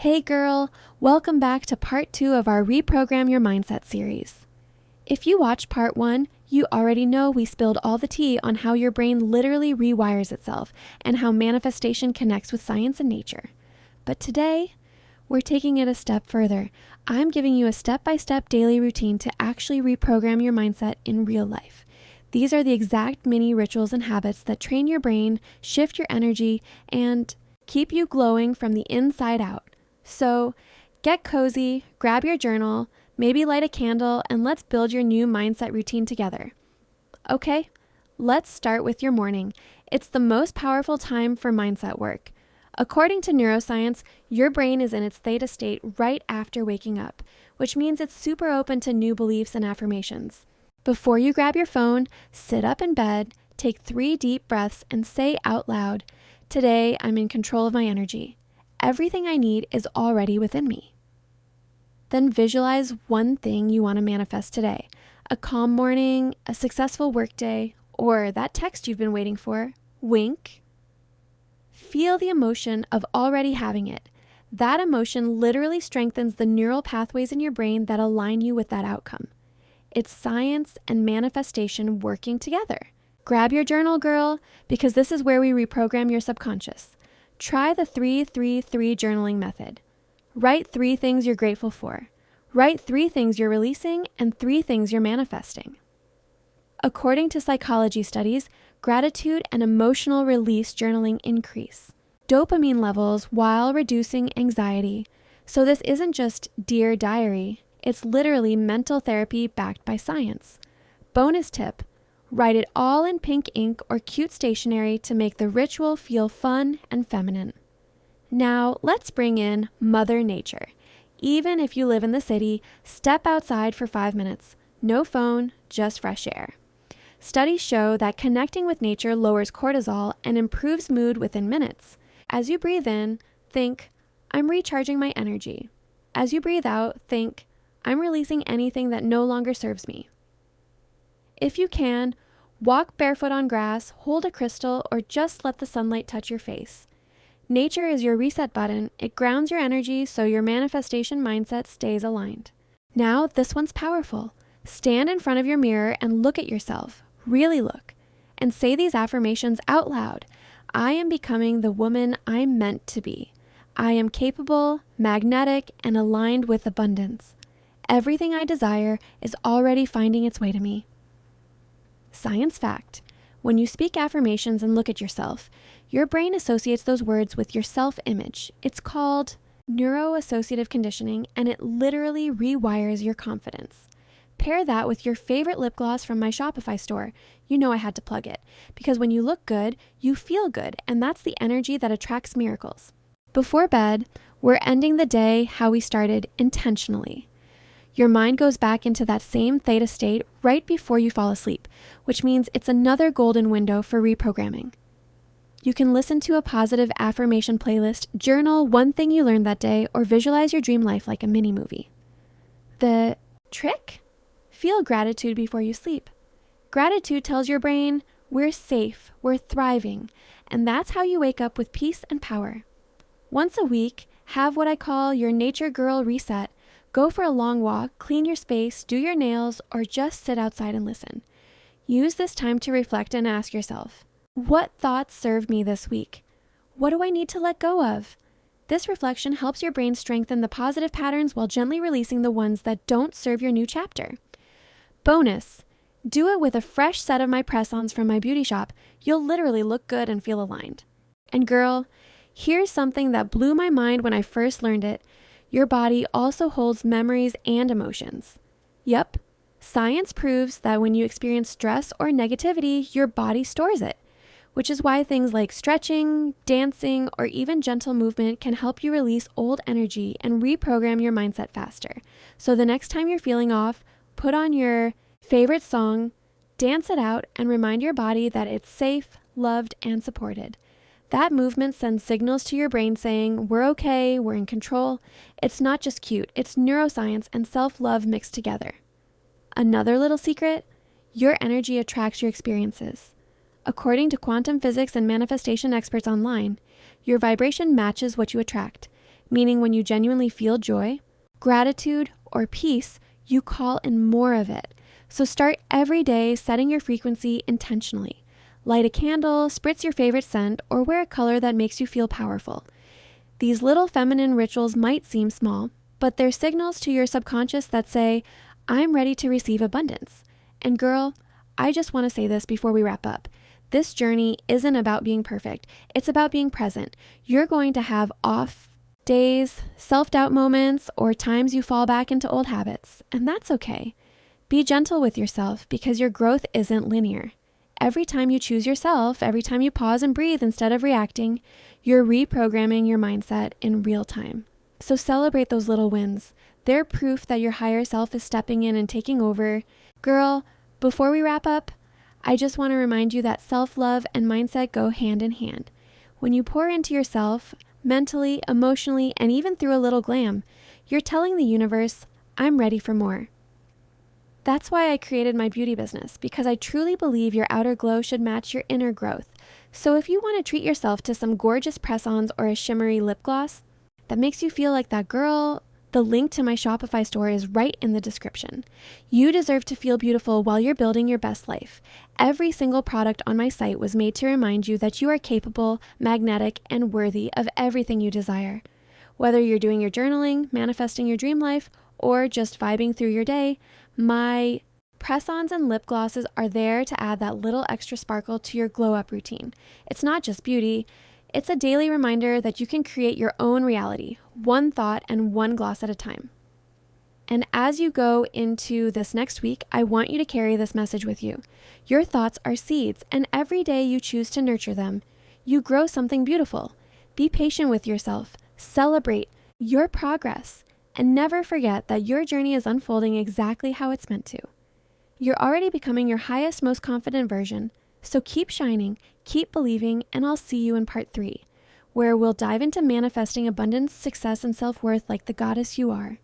Hey girl, welcome back to part 2 of our Reprogram Your Mindset series. If you watched part 1, you already know we spilled all the tea on how your brain literally rewires itself and how manifestation connects with science and nature. But today, we're taking it a step further. I'm giving you a step-by-step daily routine to actually reprogram your mindset in real life. These are the exact mini rituals and habits that train your brain, shift your energy, and keep you glowing from the inside out. So get cozy, grab your journal, maybe light a candle, and let's build your new mindset routine together. Okay, let's start with your morning. It's the most powerful time for mindset work. According to neuroscience, your brain is in its theta state right after waking up, which means it's super open to new beliefs and affirmations. Before you grab your phone, sit up in bed, take 3 deep breaths, and say out loud, "Today, I'm in control of my energy. Everything I need is already within me." Then visualize one thing you want to manifest today. A calm morning, a successful workday, or that text you've been waiting for. Wink. Feel the emotion of already having it. That emotion literally strengthens the neural pathways in your brain that align you with that outcome. It's science and manifestation working together. Grab your journal, girl, because this is where we reprogram your subconscious. Try the 3-3-3 journaling method. Write 3 things you're grateful for. Write 3 things you're releasing and 3 things you're manifesting. According to psychology studies, gratitude and emotional release journaling increase dopamine levels while reducing anxiety. So this isn't just Dear Diary, it's literally mental therapy backed by science. Bonus tip. Write it all in pink ink or cute stationery to make the ritual feel fun and feminine. Now, let's bring in Mother Nature. Even if you live in the city, step outside for 5 minutes. No phone, just fresh air. Studies show that connecting with nature lowers cortisol and improves mood within minutes. As you breathe in, think, "I'm recharging my energy." As you breathe out, think, "I'm releasing anything that no longer serves me." If you can, walk barefoot on grass, hold a crystal, or just let the sunlight touch your face. Nature is your reset button. It grounds your energy so your manifestation mindset stays aligned. Now, this one's powerful. Stand in front of your mirror and look at yourself. Really look. And say these affirmations out loud. I am becoming the woman I'm meant to be. I am capable, magnetic, and aligned with abundance. Everything I desire is already finding its way to me. Science fact. When you speak affirmations and look at yourself, your brain associates those words with your self-image. It's called neuroassociative conditioning, and it literally rewires your confidence. Pair that with your favorite lip gloss from my Shopify store. You know I had to plug it, because when you look good, you feel good, and that's the energy that attracts miracles. Before bed, we're ending the day how we started, intentionally. Your mind goes back into that same theta state right before you fall asleep, which means it's another golden window for reprogramming. You can listen to a positive affirmation playlist, journal one thing you learned that day, or visualize your dream life like a mini movie. The trick? Feel gratitude before you sleep. Gratitude tells your brain, we're safe, we're thriving, and that's how you wake up with peace and power. Once a week, have what I call your nature girl reset. Go for a long walk, clean your space, do your nails, or just sit outside and listen. Use this time to reflect and ask yourself, what thoughts served me this week? What do I need to let go of? This reflection helps your brain strengthen the positive patterns while gently releasing the ones that don't serve your new chapter. Bonus, do it with a fresh set of my press-ons from my beauty shop. You'll literally look good and feel aligned. And girl, here's something that blew my mind when I first learned it. Your body also holds memories and emotions. Yep, science proves that when you experience stress or negativity, your body stores it, which is why things like stretching, dancing, or even gentle movement can help you release old energy and reprogram your mindset faster. So the next time you're feeling off, put on your favorite song, dance it out, and remind your body that it's safe, loved, and supported. That movement sends signals to your brain saying, we're okay, we're in control. It's not just cute, it's neuroscience and self-love mixed together. Another little secret, your energy attracts your experiences. According to quantum physics and manifestation experts online, your vibration matches what you attract. meaning when you genuinely feel joy, gratitude, or peace, you call in more of it. So start every day setting your frequency intentionally. Light a candle, spritz your favorite scent, or wear a color that makes you feel powerful. These little feminine rituals might seem small, but they're signals to your subconscious that say, I'm ready to receive abundance. And girl, I just want to say this before we wrap up. This journey isn't about being perfect. It's about being present. You're going to have off days, self-doubt moments, or times you fall back into old habits, and that's okay. Be gentle with yourself because your growth isn't linear. Every time you choose yourself, every time you pause and breathe instead of reacting, you're reprogramming your mindset in real time. So celebrate those little wins. They're proof that your higher self is stepping in and taking over. Girl, before we wrap up, I just want to remind you that self-love and mindset go hand in hand. When you pour into yourself, mentally, emotionally, and even through a little glam, you're telling the universe, I'm ready for more. That's why I created my beauty business, because I truly believe your outer glow should match your inner growth. So if you want to treat yourself to some gorgeous press-ons or a shimmery lip gloss that makes you feel like that girl, the link to my Shopify store is right in the description. You deserve to feel beautiful while you're building your best life. Every single product on my site was made to remind you that you are capable, magnetic, and worthy of everything you desire. Whether you're doing your journaling, manifesting your dream life, or just vibing through your day, my press-ons and lip glosses are there to add that little extra sparkle to your glow-up routine. It's not just beauty. It's a daily reminder that you can create your own reality, one thought and one gloss at a time. And as you go into this next week, I want you to carry this message with you. Your thoughts are seeds, and every day you choose to nurture them, you grow something beautiful. Be patient with yourself, celebrate your progress, and never forget that your journey is unfolding exactly how it's meant to. You're already becoming your highest, most confident version. So keep shining, keep believing, and I'll see you in part 3, where we'll dive into manifesting abundance, success, and self-worth like the goddess you are.